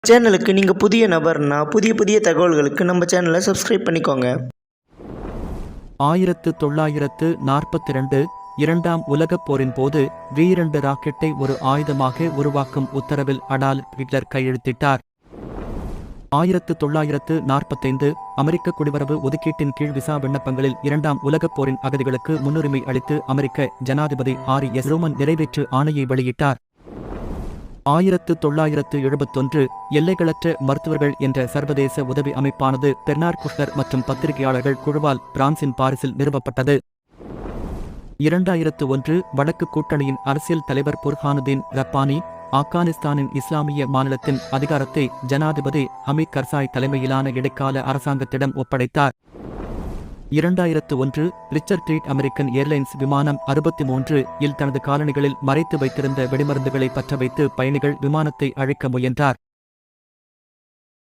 சேனலுக்கு நீங்கள் புதிய நபர்னா புதிய தகவல்களுக்கு நம்ம சேனலை சப்ஸ்கிரைப் பண்ணிக்கோங்க. 1942 இரண்டாம் உலகப் போரின் போது V2 ராக்கெட்டை ஒரு ஆயுதமாக உருவாக்கும் உத்தரவில் அடால்ஃப் ஹிட்லர் கையெழுத்திட்டார். 1945 அமெரிக்க குடிவரவு ஒதுக்கீட்டின் கீழ் விசா விண்ணப்பங்களில் இரண்டாம் உலகப் போரின் அகதிகளுக்கு முன்னுரிமை அளித்து அமெரிக்க ஜனாதிபதி R.S. ட்ரூமன் நிறைவேற்று ஆணையை வெளியிட்டார். 1971 எல்லைகளற்ற மருத்துவர்கள் என்ற சர்வதேச உதவி அமைப்பானது பெர்னார்ட் குஷ்னர் மற்றும் பத்திரிகையாளர்கள் குழுவால் பிரான்சின் பாரிஸில் நிறுவப்பட்டது. 2001 வடக்கு கூட்டணியின் அரசியல் தலைவர் புர்ஹானுதீன் ரப்பானி ஆப்கானிஸ்தானின் இஸ்லாமிய மாநிலத்தின் அதிகாரத்தை ஜனாதிபதி ஹமீத் கர்சாய் தலைமையிலான இடைக்கால அரசாங்கத்திடம் ஒப்படைத்தார். 2001 ரிச்சர்ட் ட்ரீட் அமெரிக்கன் ஏர்லைன்ஸ் விமானம் 63 இல் தனது காலணிகளில் மறைத்து வைத்திருந்த வெடிமருந்துகளை பற்ற வைத்து பயணிகள் விமானத்தை அழிக்க முயன்றார்.